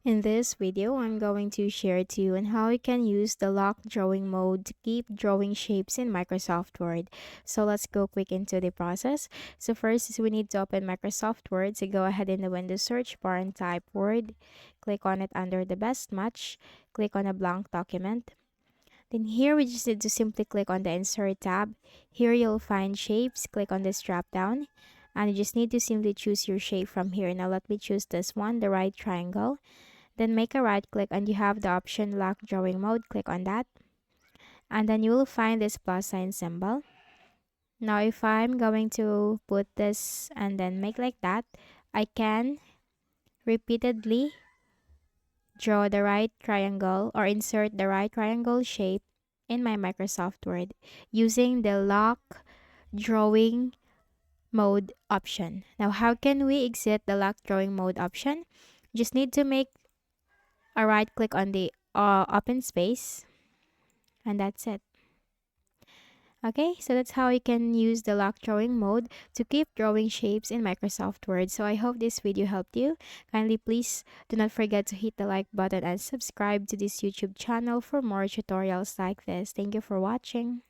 In this video, I'm going to share to you on how you can use the lock drawing mode to keep drawing shapes in Microsoft Word. So let's go quick into the process. So first is we need to open Microsoft Word. So go ahead in the Windows search bar and type Word. Click on it under the best match. Click on a blank document. Then here we just need to simply click on the Insert tab. Here you'll find shapes. Click on this drop down. And you just need to simply choose your shape from here. Now let me choose this one, the right triangle. Then make a right click and you have the option lock drawing mode. Click on that. And then you will find this plus sign symbol. Now if I'm going to put this and then make like that, I can repeatedly draw the right triangle or insert the right triangle shape in my Microsoft Word using the lock drawing mode option. Now how can we exit the lock drawing mode option? Just need to make a right click on the open space, and that's it. Okay, so that's how you can use the lock drawing mode to keep drawing shapes in Microsoft Word. So I hope this video helped you. Kindly please do not forget to hit the like button and subscribe to this YouTube channel for more tutorials like this. Thank you for watching.